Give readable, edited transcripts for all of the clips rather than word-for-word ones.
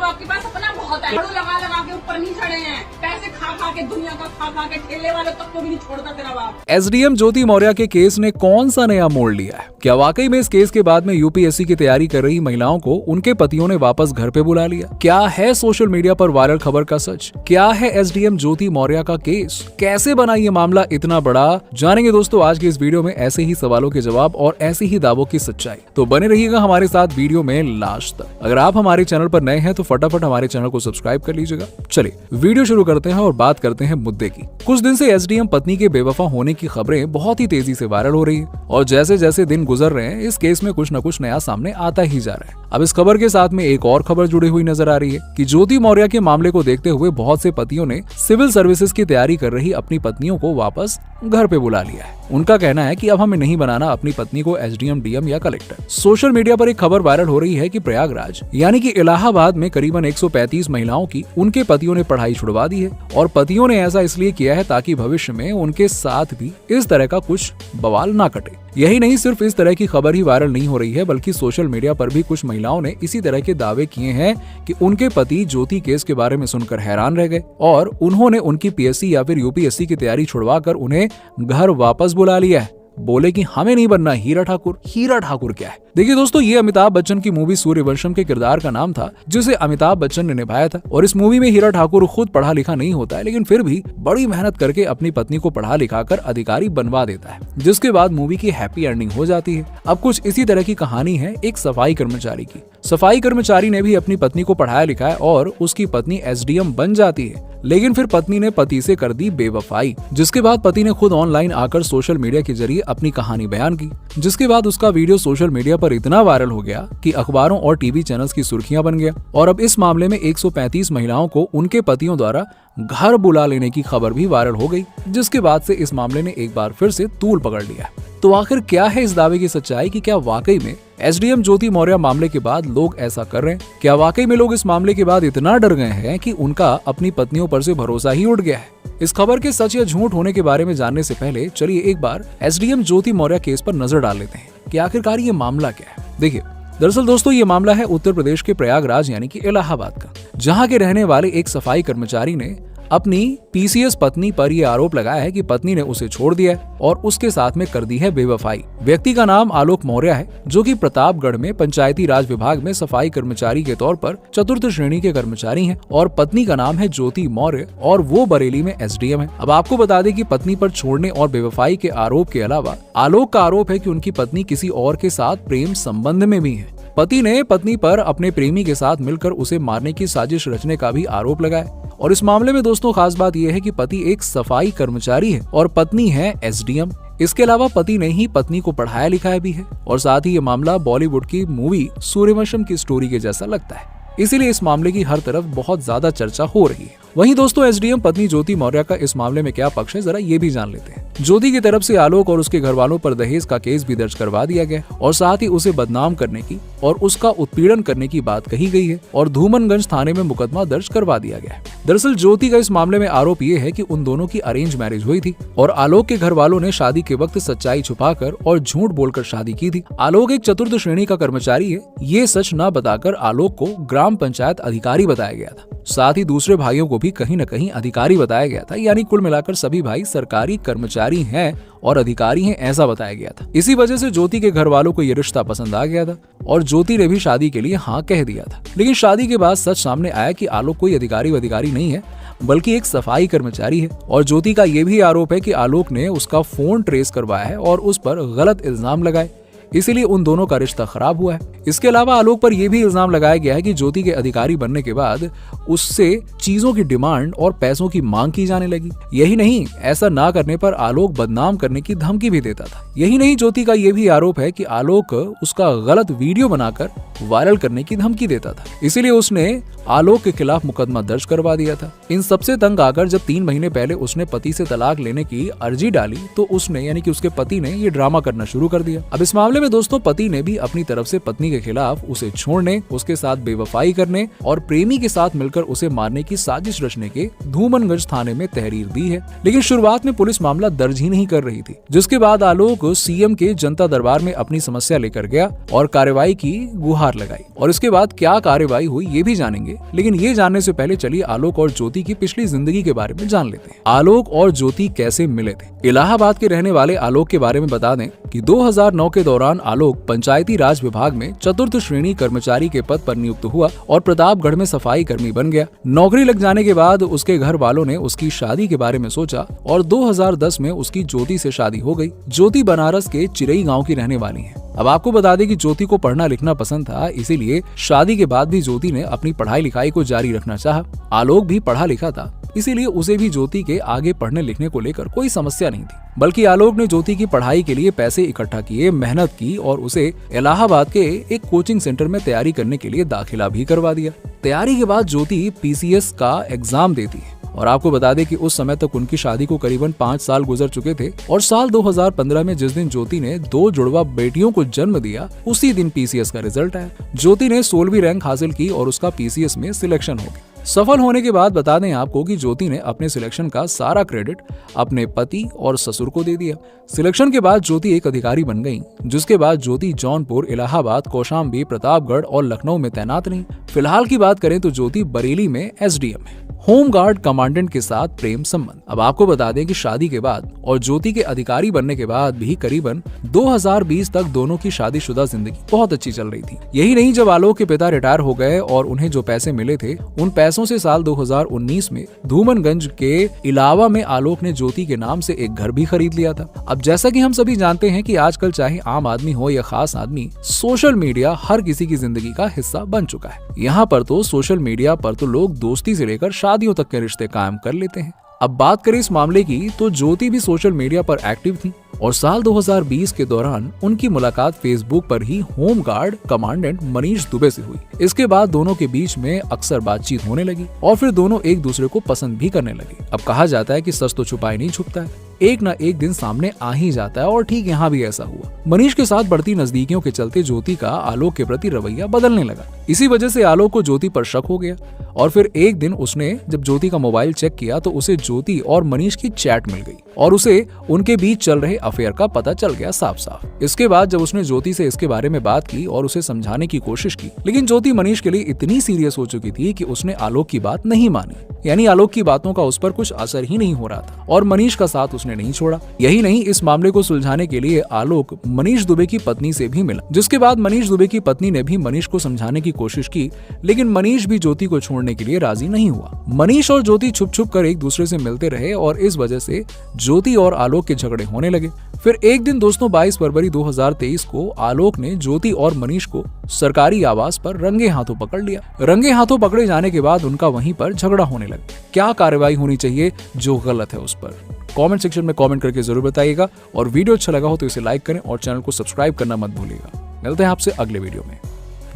आपके पास अपना बहुत है, झाड़ू लगा लगा के ऊपर नहीं चढ़े हैं, पैसे खा खा के दुनिया का खा के ठेले वाले तक को भी नहीं छोड़ता तेरा बाप। एसडीएम ज्योति मौर्य के केस ने कौन सा नया मोड़ लिया है? क्या वाकई में इस केस के बाद में यूपीएससी की तैयारी कर रही महिलाओं को उनके पतियों ने वापस घर पे बुला लिया? क्या है सोशल मीडिया पर वायरल खबर का सच? क्या है एसडीएम ज्योति मौर्य का केस? कैसे बना ये मामला इतना बड़ा? जानेंगे दोस्तों आज के इस वीडियो में ऐसे ही सवालों के जवाब और ऐसे ही दावों की सच्चाई। तो बने रहिएगा हमारे साथ वीडियो में लास्ट तक। अगर आप हमारे चैनल पर नए हैं तो फटाफट हमारे चैनल को सब्सक्राइब कर लीजिएगा। चलिए वीडियो शुरू करते हैं और बात करते हैं मुद्दे की। कुछ दिन से एसडीएम पत्नी के बेवफा होने की खबरें बहुत ही तेजी से वायरल हो रही हैं और जैसे जैसे दिन गुजर रहे हैं इस केस में कुछ न कुछ नया सामने आता ही जा रहा है। अब इस खबर के साथ में एक और खबर जुड़ी हुई नजर आ रही है कि ज्योति मौर्य के मामले को देखते हुए बहुत से पतियों ने सिविल सर्विसेज की तैयारी कर रही अपनी पत्नियों को वापस घर पे बुला लिया है। उनका कहना है कि अब हमें नहीं बनाना अपनी पत्नी को एसडीएम, डीएम या कलेक्टर। सोशल मीडिया पर एक खबर वायरल हो रही है कि प्रयागराज यानी कि इलाहाबाद में करीबन 135 महिलाओं की उनके पतियों ने पढ़ाई छुड़वा दी है और पतियों ने ऐसा इसलिए किया है ताकि भविष्य में उनके साथ भी इस तरह का कुछ बवाल ना कटे। यही नहीं, सिर्फ इस तरह की खबर ही वायरल नहीं हो रही है बल्कि सोशल मीडिया पर भी कुछ महिलाओं ने इसी तरह के दावे किए हैं कि उनके पति ज्योति केस के बारे में सुनकर हैरान रह गए और उन्होंने उनकी पीएससी या फिर यूपीएससी की तैयारी छुड़वाकर उन्हें घर वापस बुला लिया है। बोले कि हमें नहीं बनना हीरा ठाकुर। हीरा ठाकुर क्या है? देखिए दोस्तों, ये अमिताभ बच्चन की मूवी सूर्यवंशम के किरदार का नाम था जिसे अमिताभ बच्चन ने निभाया था और इस मूवी में हीरा ठाकुर खुद पढ़ा लिखा नहीं होता है लेकिन फिर भी बड़ी मेहनत करके अपनी पत्नी को पढ़ा लिखा कर अधिकारी बनवा देता है, जिसके बाद मूवी की हैप्पी एंडिंग हो जाती है। अब कुछ इसी तरह की कहानी है एक सफाई कर्मचारी की। सफाई कर्मचारी ने भी अपनी पत्नी को पढ़ाया लिखाया और उसकी पत्नी एसडीएम बन जाती है, लेकिन फिर पत्नी ने पति से कर दी बेवफाई, जिसके बाद पति ने खुद ऑनलाइन आकर सोशल मीडिया के जरिए अपनी कहानी बयान की, जिसके बाद उसका वीडियो सोशल मीडिया पर इतना वायरल हो गया कि अखबारों और टीवी चैनल्स की सुर्खियां बन गया और अब इस मामले में 135 महिलाओं को उनके पतियों द्वारा घर बुला लेने की खबर भी वायरल हो गई, जिसके बाद से इस मामले ने एक बार फिर से तूल पकड़ लिया। तो आखिर क्या है इस दावे की सच्चाई कि क्या वाकई में एसडीएम ज्योति मौर्य मामले के बाद लोग ऐसा कर रहे हैं? क्या वाकई में लोग इस मामले के बाद इतना डर गए हैं कि उनका अपनी पत्नियों पर से भरोसा ही उठ गया है? इस खबर के सच या झूठ होने के बारे में जानने से पहले चलिए एक बार एसडीएम ज्योति मौर्य केस पर नजर डाल लेते हैं कि आखिरकार ये मामला क्या है। देखिए दरअसल दोस्तों, ये मामला है उत्तर प्रदेश के प्रयागराज यानी कि इलाहाबाद का, जहाँ के रहने वाले एक सफाई कर्मचारी ने अपनी पीसीएस पत्नी पर यह आरोप लगाया है कि पत्नी ने उसे छोड़ दिया है और उसके साथ में कर दी है बेवफाई। व्यक्ति का नाम आलोक मौर्य है जो कि प्रतापगढ़ में पंचायती राज विभाग में सफाई कर्मचारी के तौर पर चतुर्थ श्रेणी के कर्मचारी हैं और पत्नी का नाम है ज्योति मौर्य और वो बरेली में एसडीएम है। अब आपको बता दें कि पत्नी पर छोड़ने और बेवफाई के आरोप के अलावा आलोक का आरोप है कि उनकी पत्नी किसी और के साथ प्रेम संबंध में भी है। पति ने पत्नी पर अपने प्रेमी के साथ मिलकर उसे मारने की साजिश रचने का भी आरोप लगाया और इस मामले में दोस्तों खास बात यह है कि पति एक सफाई कर्मचारी है और पत्नी है एसडीएम। इसके अलावा पति ने ही पत्नी को पढ़ाया लिखाया भी है और साथ ही ये मामला बॉलीवुड की मूवी सूर्यवंशम की स्टोरी के जैसा लगता है, इसीलिए इस मामले की हर तरफ बहुत ज्यादा चर्चा हो रही है। वहीं दोस्तों एसडीएम पत्नी ज्योति मौर्य का इस मामले में क्या पक्ष है, जरा ये भी जान लेते हैं। ज्योति की तरफ से आलोक और उसके घर वालों पर दहेज का केस भी दर्ज करवा दिया गया और साथ ही उसे बदनाम करने की और उसका उत्पीड़न करने की बात कही गई है और धूमनगंज थाने में मुकदमा दर्ज करवा दिया गया है। दरअसल ज्योति का इस मामले में आरोप ये है कि उन दोनों की अरेंज मैरिज हुई थी और आलोक के घर वालों ने शादी के वक्त सच्चाई छुपाकर और झूठ बोलकर शादी की थी। आलोक एक चतुर्थ श्रेणी का कर्मचारी है, ये सच न बताकर आलोक को ग्राम पंचायत अधिकारी बताया गया था। साथ ही दूसरे भाइयों को भी कहीं न कहीं अधिकारी बताया गया था, यानी कुल मिलाकर सभी भाई सरकारी कर्मचारी हैं और अधिकारी हैं ऐसा बताया गया था। इसी वजह से ज्योति के घर वालों को ये रिश्ता पसंद आ गया था और ज्योति ने भी शादी के लिए हाँ कह दिया था। लेकिन शादी के बाद सच सामने आया कि आलोक कोई अधिकारी नहीं है बल्कि एक सफाई कर्मचारी है और ज्योति का ये भी आरोप है कि आलोक ने उसका फोन ट्रेस करवाया है और उस पर गलत इल्जाम लगाए, इसीलिए उन दोनों का रिश्ता खराब हुआ है। इसके अलावा आलोक पर यह भी इल्जाम लगाया गया है कि ज्योति के अधिकारी बनने के बाद उससे चीजों की डिमांड और पैसों की मांग की जाने लगी। यही नहीं, ऐसा ना करने पर आलोक बदनाम करने की धमकी भी देता था। यही नहीं, ज्योति का यह भी आरोप है कि आलोक उसका गलत वीडियो बनाकर वायरल करने की धमकी देता था, इसीलिए उसने आलोक के खिलाफ मुकदमा दर्ज करवा दिया था। इन सबसे तंग आकर जब 3 महीने पहले उसने पति से तलाक लेने की अर्जी डाली तो उसने यानी कि उसके पति ने ये ड्रामा करना शुरू कर दिया। अब इस मामले मामले में दोस्तों पति ने भी अपनी तरफ से पत्नी के खिलाफ उसे छोड़ने, उसके साथ बेवफाई करने और प्रेमी के साथ मिलकर उसे मारने की साजिश रचने के धूमनगंज थाने में तहरीर दी है। लेकिन शुरुआत में पुलिस मामला दर्ज ही नहीं कर रही थी, जिसके बाद आलोक सीएम के जनता दरबार में अपनी समस्या लेकर गया और कार्रवाई की गुहार लगाई। और इसके बाद क्या कार्रवाई हुई ये भी जानेंगे, लेकिन ये जानने से पहले चलिए आलोक और ज्योति की पिछली जिंदगी के बारे में जान लेते हैं। आलोक और ज्योति कैसे मिले थे। इलाहाबाद के रहने वाले आलोक के बारे में बता दें कि 2009 के दौरान आलोक पंचायती राज विभाग में चतुर्थ श्रेणी कर्मचारी के पद पर नियुक्त हुआ और प्रतापगढ़ में सफाई कर्मी बन गया। नौकरी लग जाने के बाद उसके घर वालों ने उसकी शादी के बारे में सोचा और 2010 में उसकी ज्योति से शादी हो गई। ज्योति बनारस के चिरई गांव की रहने वाली है। अब आपको बता दें कि ज्योति को पढ़ना लिखना पसंद था, इसीलिए शादी के बाद भी ज्योति ने अपनी पढ़ाई लिखाई को जारी रखना चाहा। आलोक भी पढ़ा लिखा था, इसीलिए उसे भी ज्योति के आगे पढ़ने लिखने को लेकर कोई समस्या नहीं थी। बल्कि आलोक ने ज्योति की पढ़ाई के लिए पैसे इकट्ठा किए, मेहनत की और उसे इलाहाबाद के एक कोचिंग सेंटर में तैयारी करने के लिए दाखिला भी करवा दिया। तैयारी के बाद ज्योति पीसीएस का एग्जाम देती है और आपको बता दें कि उस समय तक उनकी शादी को करीबन 5 साल गुजर चुके थे और साल 2015 में जिस दिन ज्योति ने 2 जुड़वा बेटियों को जन्म दिया, उसी दिन पीसीएस का रिजल्ट आया। ज्योति ने 16वीं रैंक हासिल की और उसका पीसीएस में सिलेक्शन हो गया। सफल होने के बाद बता दें आपको कि ज्योति ने अपने सिलेक्शन का सारा क्रेडिट अपने पति और ससुर को दे दिया। सिलेक्शन के बाद ज्योति एक अधिकारी बन गई, जिसके बाद ज्योति जौनपुर, इलाहाबाद, कौशाम्बी, प्रतापगढ़ और लखनऊ में तैनात रही। फिलहाल की बात करें तो ज्योति बरेली में एसडीएम है। होमगार्ड कमांडेंट के साथ प्रेम संबंध। अब आपको बता दें कि शादी के बाद और ज्योति के अधिकारी बनने के बाद भी करीबन 2020 तक दोनों की शादीशुदा जिंदगी बहुत अच्छी चल रही थी। यही नहीं, जब आलोक के पिता रिटायर हो गए और उन्हें जो पैसे मिले थे, उन पैसों से साल 2019 में धूमनगंज के इलावा में आलोक ने ज्योति के नाम से एक घर भी खरीद लिया था। अब जैसा कि हम सभी जानते हैं कि आजकल चाहे आम आदमी हो या खास आदमी, सोशल मीडिया हर किसी की जिंदगी का हिस्सा बन चुका है। यहाँ पर तो सोशल मीडिया पर तो लोग दोस्ती से लेकर शादियों तक के रिश्ते कायम कर लेते हैं। अब बात करें इस मामले की तो ज्योति भी सोशल मीडिया पर एक्टिव थी और साल 2020 के दौरान उनकी मुलाकात फेसबुक पर ही होमगार्ड कमांडेंट मनीष दुबे से हुई। इसके बाद दोनों के बीच में अक्सर बातचीत होने लगी और फिर दोनों एक दूसरे को पसंद भी करने लगे। अब कहा जाता है कि सच तो छुपाए नहीं छुपता है, एक न एक दिन सामने आ ही जाता है और ठीक यहाँ भी ऐसा हुआ। मनीष के साथ बढ़ती नजदीकियों के चलते ज्योति का आलोक के प्रति रवैया बदलने लगा। इसी वजह से आलोक को ज्योति पर शक हो गया और फिर एक दिन उसने जब ज्योति का मोबाइल चेक किया तो उसे ज्योति और मनीष की चैट मिल गई और उसे उनके बीच चल रहे अफेयर का पता चल गया साफ साफ। इसके बाद जब उसने ज्योति से इसके बारे में बात की और उसे समझाने की कोशिश की, लेकिन ज्योति मनीष के लिए इतनी सीरियस हो चुकी थी कि उसने आलोक की बात नहीं मानी। यानी आलोक की बातों का उस पर कुछ असर ही नहीं हो रहा था और मनीष का साथ उसने नहीं छोड़ा। यही नहीं, इस मामले को सुलझाने के लिए आलोक मनीष दुबे की पत्नी से भी मिला, जिसके बाद मनीष दुबे की पत्नी ने भी मनीष को समझाने की कोशिश की, लेकिन मनीष भी ज्योति को छोड़ने के लिए राजी नहीं हुआ। मनीष और ज्योति छुप छुप कर एक दूसरे से मिलते रहे और इस वजह से ज्योति और आलोक के झगड़े होने लगे। फिर एक दिन दोस्तों 22 फरवरी 2023 को आलोक ने ज्योति और मनीष को सरकारी आवास पर रंगे हाथों पकड़ लिया। रंगे हाथों पकड़े जाने के बाद उनका वहीं पर झगड़ा होने लगा। क्या कार्रवाई होनी चाहिए जो गलत है उस पर कमेंट सेक्शन में कमेंट करके जरूर बताइएगा और वीडियो अच्छा लगा हो तो इसे लाइक करें और चैनल को सब्सक्राइब करना मत भूलिएगा। मिलते हैं आपसे अगले वीडियो में।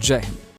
जय हिंद।